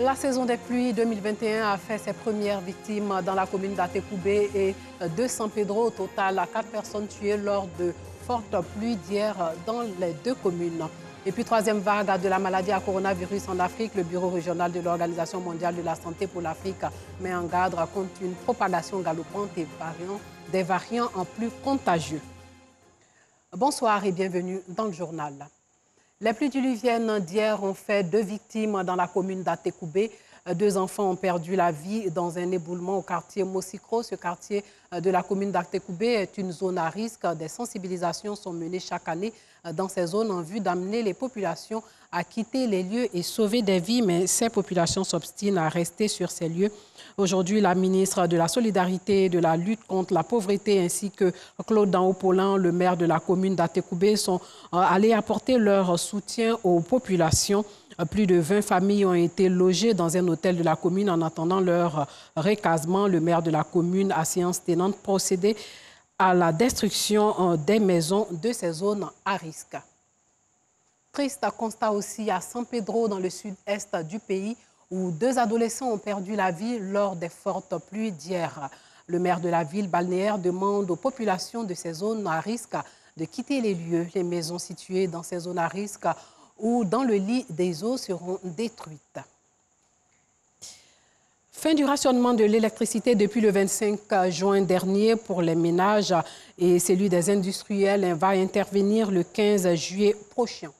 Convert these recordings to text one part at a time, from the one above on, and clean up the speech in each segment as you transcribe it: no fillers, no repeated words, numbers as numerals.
La saison des pluies 2021 a fait ses premières victimes dans la commune d'Atekoubé et de San Pedro. Au total, 4 personnes tuées lors de fortes pluies d'hier dans les deux communes. Et puis, troisième vague de la maladie à coronavirus en Afrique, le Bureau régional de l'Organisation mondiale de la santé pour l'Afrique met en garde contre une propagation galopante des variants en plus contagieux. Bonsoir et bienvenue dans le journal. Les pluies diluviennes d'hier ont fait 2 victimes dans la commune d'Atekoubé. 2 enfants ont perdu la vie dans un éboulement au quartier Mosikro. Ce quartier de la commune d'Atekoubé est une zone à risque. Des sensibilisations sont menées chaque année dans ces zones en vue d'amener les populations à quitter les lieux et sauver des vies. Mais ces populations s'obstinent à rester sur ces lieux. Aujourd'hui, la ministre de la Solidarité et de la lutte contre la pauvreté ainsi que Claude Daopolin, le maire de la commune d'Atekoubé, sont allés apporter leur soutien aux populations. Plus de 20 familles ont été logées dans un hôtel de la commune en attendant leur recasement. Le maire de la commune a séance tenante procédé à la destruction des maisons de ces zones à risque. Triste constat aussi à San Pedro, dans le sud-est du pays, où 2 adolescents ont perdu la vie lors des fortes pluies d'hier. Le maire de la ville balnéaire demande aux populations de ces zones à risque de quitter les lieux. Les maisons situées dans ces zones à risque ou dans le lit des eaux seront détruites. Fin du rationnement de l'électricité depuis le 25 juin dernier pour les ménages et celui des industriels va intervenir le 15 juillet prochain.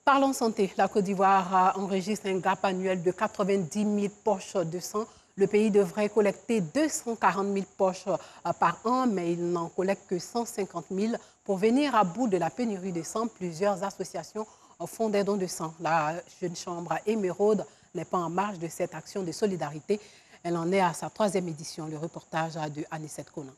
Parlons santé. La Côte d'Ivoire enregistre un gap annuel de 90 000 poches de sang. Le pays devrait collecter 240 000 poches par an, mais il n'en collecte que 150 000. Pour venir à bout de la pénurie de sang, plusieurs associations font des dons de sang. La Jeune Chambre Émeraude n'est pas en marge de cette action de solidarité. Elle en est à sa 3e édition. Le reportage de Anicette Conan.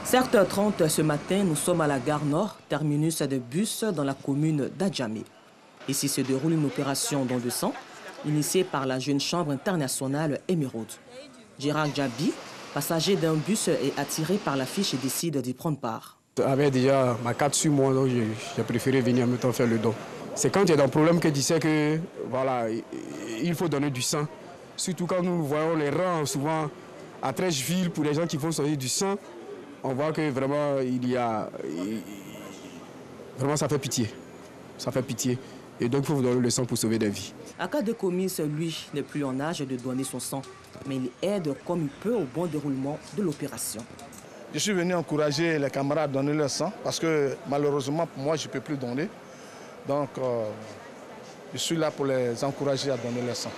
7h30 ce matin, nous sommes à la gare Nord, terminus de bus dans la commune d'Adjamé. Ici se déroule une opération don de sang initiée par la Jeune Chambre internationale Émeraude. Gérard Djabi, passager d'un bus, est attiré par l'affiche et décide d'y prendre part. J'avais déjà ma carte sur moi, donc j'ai préféré venir en même temps faire le don. C'est quand il y a un problème que tu sais que voilà, il faut donner du sang. Surtout quand nous voyons les rangs souvent à Trècheville pour les gens qui vont sortir du sang. On voit que vraiment, vraiment ça fait pitié. Ça fait pitié. Et donc, il faut vous donner le sang pour sauver des vies. Akade Komis, lui, n'est plus en âge de donner son sang, mais il aide comme il peut au bon déroulement de l'opération. Je suis venu encourager les camarades à donner leur sang parce que malheureusement, pour moi, je ne peux plus donner. Donc, je suis là pour les encourager à donner leur sang.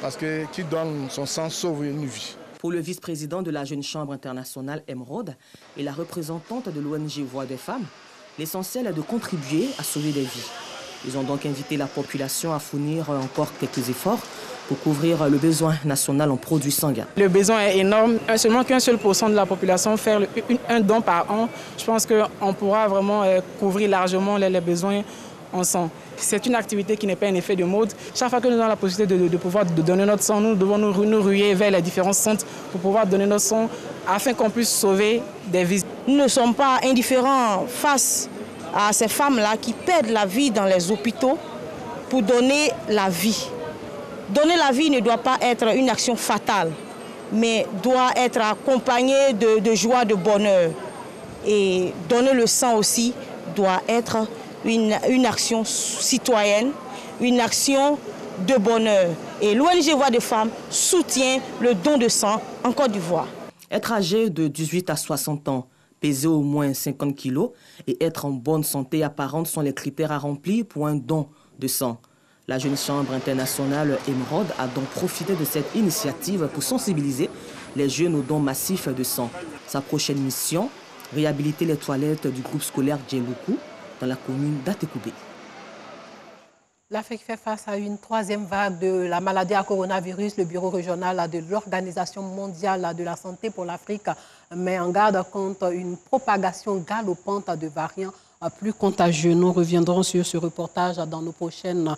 Parce que qui donne son sang sauve une vie. Pour le vice-président de la Jeune Chambre internationale Émeraude et la représentante de l'ONG Voix des femmes, l'essentiel est de contribuer à sauver des vies. Ils ont donc invité la population à fournir encore quelques efforts pour couvrir le besoin national en produits sanguins. Le besoin est énorme. Seulement qu'un seul % de la population faire un don par an, je pense qu'on pourra vraiment couvrir largement les besoins en sang. C'est une activité qui n'est pas un effet de mode. Chaque fois que nous avons la possibilité de pouvoir donner notre sang, nous devons nous ruer vers les différents centres pour pouvoir donner notre sang afin qu'on puisse sauver des vies. Nous ne sommes pas indifférents face à ces femmes-là qui perdent la vie dans les hôpitaux pour donner la vie. Donner la vie ne doit pas être une action fatale, mais doit être accompagnée de joie, de bonheur. Et donner le sang aussi doit être une action citoyenne, une action de bonheur. Et l'ONG Voix des femmes soutient le don de sang en Côte d'Ivoire. Être âgé de 18 à 60 ans, peser au moins 50 kilos et être en bonne santé apparente sont les critères à remplir pour un don de sang. La Jeune Chambre internationale Émeraude a donc profité de cette initiative pour sensibiliser les jeunes aux dons massifs de sang. Sa prochaine mission, réhabiliter les toilettes du groupe scolaire Djeloukou dans la commune d'Atekoubé. L'Afrique fait face à une 3e vague de la maladie à coronavirus. Le Bureau régional de l'Organisation mondiale de la santé pour l'Afrique met en garde contre une propagation galopante de variants plus contagieux. Nous reviendrons sur ce reportage dans nos prochaines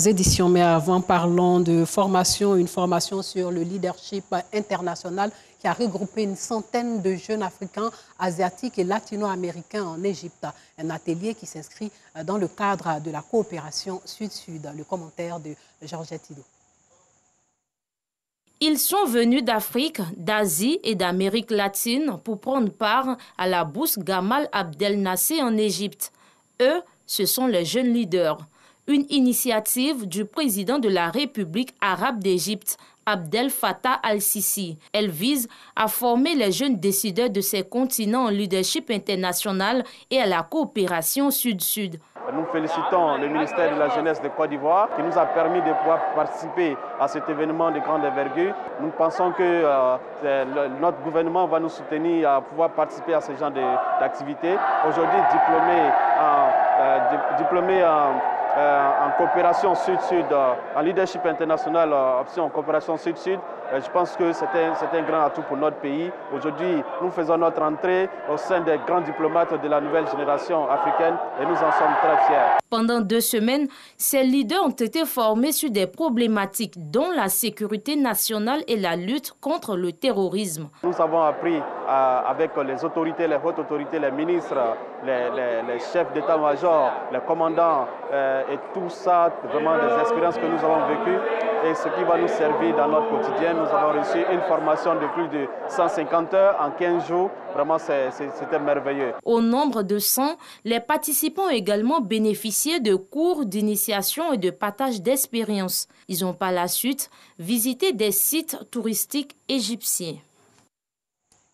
éditions. Mais avant, parlons de formation, une formation sur le leadership international qui a regroupé une centaine de jeunes Africains, Asiatiques et Latino-Américains en Égypte. Un atelier qui s'inscrit dans le cadre de la coopération Sud-Sud. Le commentaire de Georgette Ido. Ils sont venus d'Afrique, d'Asie et d'Amérique latine pour prendre part à la bourse Gamal Abdel Nasser en Égypte. Eux, ce sont les jeunes leaders. Une initiative du président de la République arabe d'Égypte, Abdel Fattah al-Sisi. Elle vise à former les jeunes décideurs de ces continents en leadership international et à la coopération Sud-Sud. Nous félicitons le ministère de la Jeunesse de Côte d'Ivoire qui nous a permis de pouvoir participer à cet événement de grande envergure. Nous pensons que notre gouvernement va nous soutenir à pouvoir participer à ce genre d'activités. Aujourd'hui, diplômé en coopération Sud-Sud, en leadership international, option en coopération Sud-Sud, je pense que c'est un grand atout pour notre pays. Aujourd'hui, nous faisons notre entrée au sein des grands diplomates de la nouvelle génération africaine et nous en sommes très fiers. Pendant 2 semaines, ces leaders ont été formés sur des problématiques dont la sécurité nationale et la lutte contre le terrorisme. Nous avons appris avec les autorités, les hautes autorités, les ministres, les chefs d'état-major, les commandants et tout ça, vraiment des expériences que nous avons vécues et ce qui va nous servir dans notre quotidien. Nous avons reçu une formation de plus de 150 heures en 15 jours. Vraiment, c'était merveilleux. Au nombre de 100, les participants ont également bénéficié de cours d'initiation et de partage d'expériences. Ils ont par la suite visité des sites touristiques égyptiens.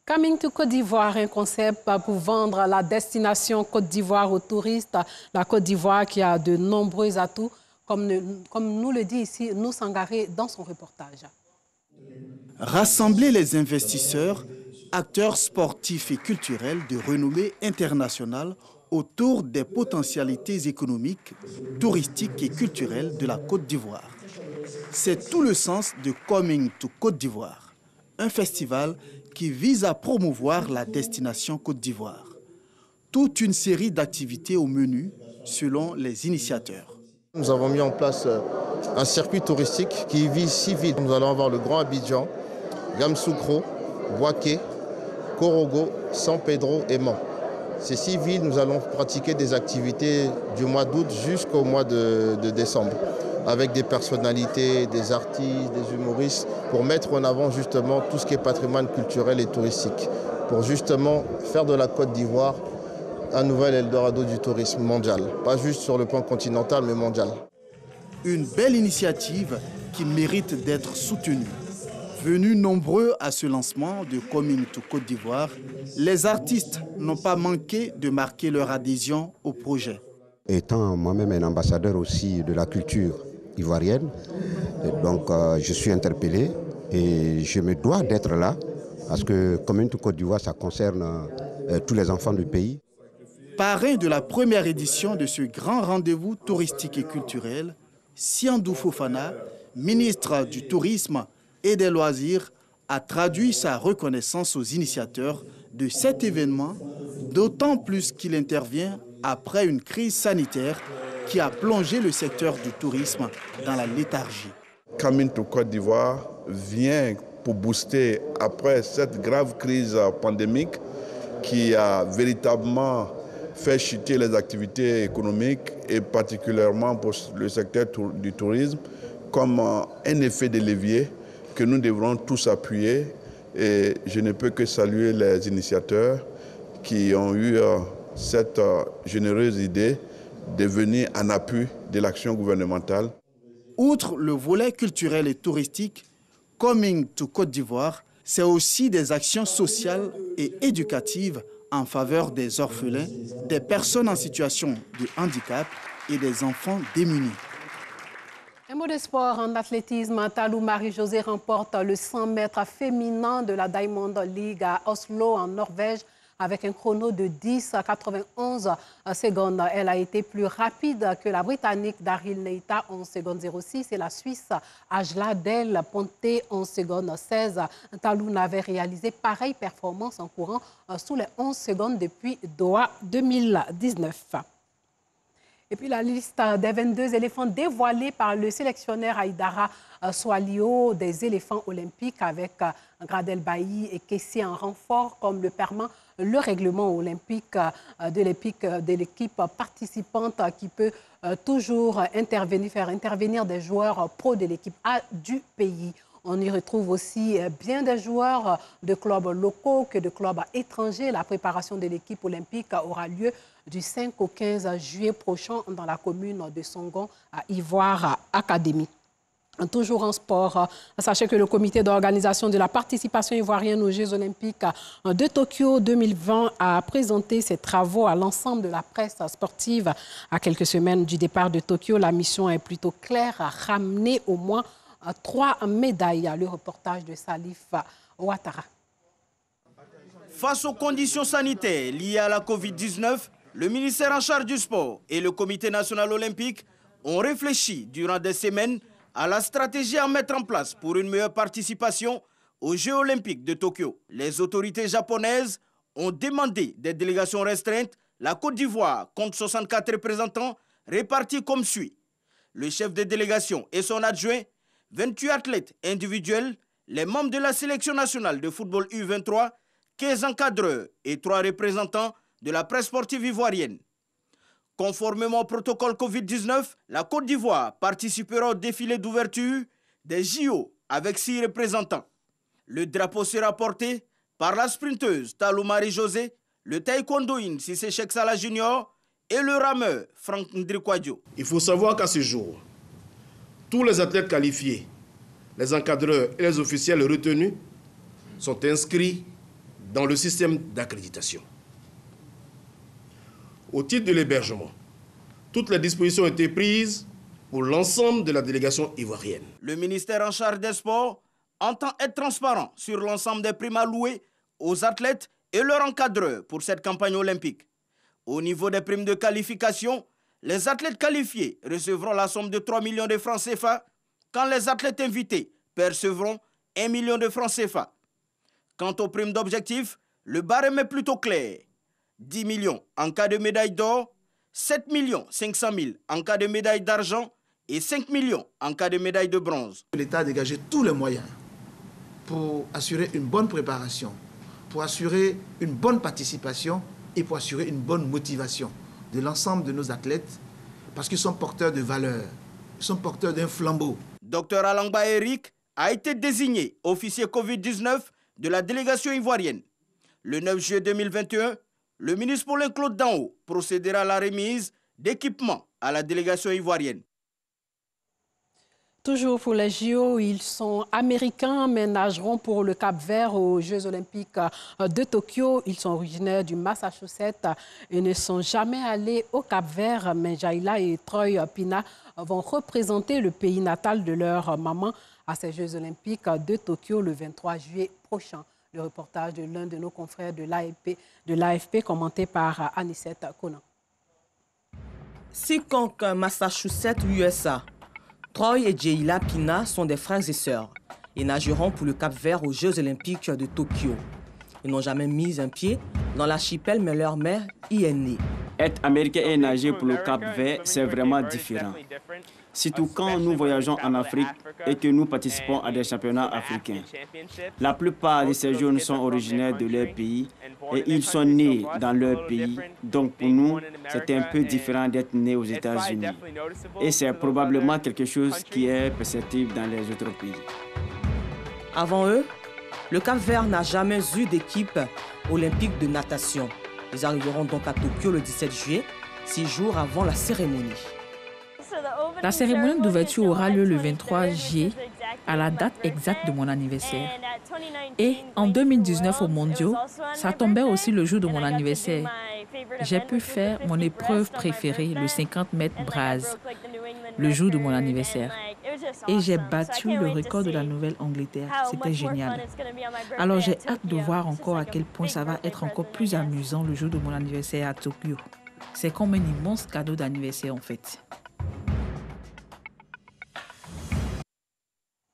Coming to Côte d'Ivoire, un concept pour vendre la destination Côte d'Ivoire aux touristes. La Côte d'Ivoire qui a de nombreux atouts, comme nous le dit ici Nou Sangaré dans son reportage. Rassembler les investisseurs, acteurs sportifs et culturels de renommée internationale autour des potentialités économiques, touristiques et culturelles de la Côte d'Ivoire. C'est tout le sens de Coming to Côte d'Ivoire, un festival qui vise à promouvoir la destination Côte d'Ivoire. Toute une série d'activités au menu selon les initiateurs. Nous avons mis en place un circuit touristique qui vise 6 villes. Nous allons avoir le Grand Abidjan, Yamoussoukro, Bouaké, Korogo, San Pedro et Mans. Ces 6 villes, nous allons pratiquer des activités du mois d'août jusqu'au mois de décembre, avec des personnalités, des artistes, des humoristes, pour mettre en avant justement tout ce qui est patrimoine culturel et touristique, pour justement faire de la Côte d'Ivoire un nouvel Eldorado du tourisme mondial, pas juste sur le plan continental, mais mondial. Une belle initiative qui mérite d'être soutenue. Venus nombreux à ce lancement de Coming to Côte d'Ivoire, les artistes n'ont pas manqué de marquer leur adhésion au projet. Étant moi-même un ambassadeur aussi de la culture ivoirienne, donc je suis interpellé et je me dois d'être là parce que Coming to Côte d'Ivoire, ça concerne tous les enfants du pays. Parrain de la première édition de ce grand rendez-vous touristique et culturel, Siandou Fofana, ministre du Tourisme et des Loisirs, a traduit sa reconnaissance aux initiateurs de cet événement, d'autant plus qu'il intervient après une crise sanitaire qui a plongé le secteur du tourisme dans la léthargie. Coming to Côte d'Ivoire vient pour booster après cette grave crise pandémique qui a véritablement fait chuter les activités économiques et particulièrement pour le secteur du tourisme comme un effet de levier que nous devrons tous appuyer. Et je ne peux que saluer les initiateurs qui ont eu cette généreuse idée de venir en appui de l'action gouvernementale. Outre le volet culturel et touristique, Coming to Côte d'Ivoire, c'est aussi des actions sociales et éducatives en faveur des orphelins, des personnes en situation de handicap et des enfants démunis. Un mot de sport en athlétisme, Talou Marie-Josée remporte le 100 mètres féminin de la Diamond League à Oslo, en Norvège, avec un chrono de 10,91 secondes. Elle a été plus rapide que la Britannique Daryl Neita, 11 secondes 06, et la Suisse Ajla Del Ponte, 11 secondes 16. Talou n'avait réalisé pareille performance en courant sous les 11 secondes depuis Doha 2019. Et puis la liste des 22 éléphants dévoilés par le sélectionneur Aïdara Swalio des éléphants olympiques avec Gradel Bailly et Kessie en renfort, comme le permet le règlement olympique de l'équipe participante qui peut toujours faire intervenir des joueurs pro de l'équipe A du pays. On y retrouve aussi bien des joueurs de clubs locaux que de clubs étrangers. La préparation de l'équipe olympique aura lieu du 5 au 15 juillet prochain dans la commune de Songon à Ivoire Académie. Toujours en sport, sachez que le comité d'organisation de la participation ivoirienne aux Jeux olympiques de Tokyo 2020 a présenté ses travaux à l'ensemble de la presse sportive. À quelques semaines du départ de Tokyo, la mission est plutôt claire, ramener au moins 3 médailles. Le reportage de Salif Ouattara. Face aux conditions sanitaires liées à la Covid-19, le ministère en charge du sport et le comité national olympique ont réfléchi durant des semaines à la stratégie à mettre en place pour une meilleure participation aux Jeux olympiques de Tokyo. Les autorités japonaises ont demandé des délégations restreintes. La Côte d'Ivoire compte 64 représentants répartis comme suit. Le chef de délégation et son adjoint, 28 athlètes individuels, les membres de la sélection nationale de football U23, 15 encadreurs et 3 représentants de la presse sportive ivoirienne. Conformément au protocole Covid-19, la Côte d'Ivoire participera au défilé d'ouverture des JO avec 6 représentants. Le drapeau sera porté par la sprinteuse Talou Marie-José, le taekwondoïne Cissé Cheikh Salah Junior et le rameur Franck Ndrikwadjo. Il faut savoir qu'à ce jour, tous les athlètes qualifiés, les encadreurs et les officiels retenus sont inscrits dans le système d'accréditation. Au titre de l'hébergement, toutes les dispositions ont été prises pour l'ensemble de la délégation ivoirienne. Le ministère en charge des sports entend être transparent sur l'ensemble des primes allouées aux athlètes et leurs encadreurs pour cette campagne olympique. Au niveau des primes de qualification, les athlètes qualifiés recevront la somme de 3 millions de francs CFA, quand les athlètes invités percevront 1 million de francs CFA. Quant aux primes d'objectif, le barème est plutôt clair. 10 millions en cas de médaille d'or, 7 500 000 en cas de médaille d'argent et 5 millions en cas de médaille de bronze. L'État a dégagé tous les moyens pour assurer une bonne préparation, pour assurer une bonne participation et pour assurer une bonne motivation de l'ensemble de nos athlètes parce qu'ils sont porteurs de valeurs, ils sont porteurs d'un flambeau. Dr Alangba Eric a été désigné officier Covid-19 de la délégation ivoirienne. Le 9 juillet 2021, le ministre Paulin Claude Danho procédera à la remise d'équipements à la délégation ivoirienne. Toujours pour les JO, ils sont américains, mais nageront pour le Cap-Vert aux Jeux olympiques de Tokyo. Ils sont originaires du Massachusetts et ne sont jamais allés au Cap-Vert. Mais Jaila et Troy Pina vont représenter le pays natal de leur maman à ces Jeux olympiques de Tokyo le 23 juillet prochain. Le reportage de l'un de nos confrères de l'AFP commenté par Anicette Conan. Seekonk, Massachusetts, USA. Troy et Jaila Pina sont des frères et sœurs et nageront pour le Cap-Vert aux Jeux olympiques de Tokyo. Ils n'ont jamais mis un pied dans l'archipel, mais leur mère y est née. Être américain et nager pour le Cap-Vert, c'est vraiment différent. Surtout quand nous voyageons en Afrique et que nous participons à des championnats africains. La plupart de ces jeunes sont originaires de leur pays et ils sont nés dans leur pays. Donc pour nous, c'est un peu différent d'être né aux États-Unis. Et c'est probablement quelque chose qui est perceptible dans les autres pays. Avant eux, le Cap-Vert n'a jamais eu d'équipe olympique de natation. Ils arriveront donc à Tokyo le 17 juillet, 6 jours avant la cérémonie. La cérémonie d'ouverture aura lieu le 23 juillet à la date exacte de mon anniversaire. Et en 2019 aux Mondiaux, ça tombait aussi le jour de mon anniversaire. J'ai pu faire mon épreuve préférée, le 50 mètres Braz, le jour de mon anniversaire. Et j'ai battu le record de la Nouvelle-Angleterre. C'était génial. Alors j'ai hâte de voir encore à quel point ça va être encore plus amusant le jour de mon anniversaire à Tokyo. C'est comme un immense cadeau d'anniversaire en fait.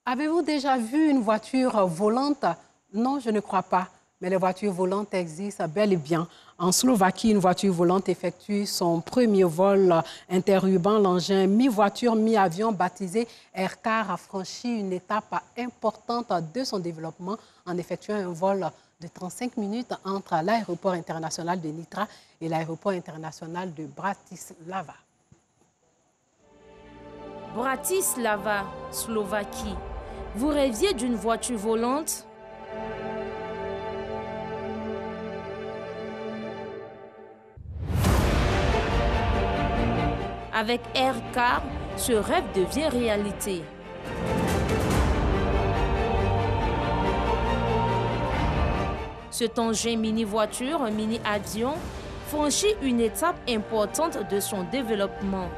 Avez-vous déjà vu une voiture volante? Non, je ne crois pas. Mais les voitures volantes existent bel et bien. En Slovaquie, une voiture volante effectue son premier vol interurbain. L'engin mi-voiture, mi-avion baptisé Aircar a franchi une étape importante de son développement en effectuant un vol de 35 minutes entre l'aéroport international de Nitra et l'aéroport international de Bratislava. Bratislava, Slovaquie. Vous rêviez d'une voiture volante? Avec Aircar, ce rêve devient réalité. Cet engin mini-voiture, un mini-avion, franchit une étape importante de son développement.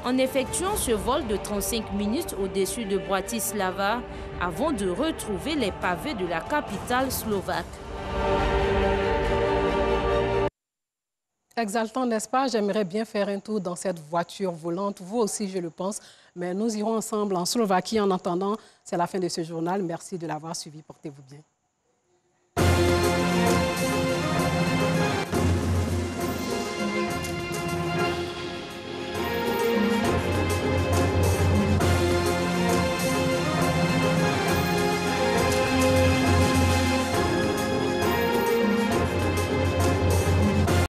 En effectuant ce vol de 35 minutes au-dessus de Bratislava, avant de retrouver les pavés de la capitale slovaque. Exaltant, n'est-ce pas? J'aimerais bien faire un tour dans cette voiture volante. Vous aussi, je le pense. Mais nous irons ensemble en Slovaquie. En attendant, c'est la fin de ce journal. Merci de l'avoir suivi. Portez-vous bien.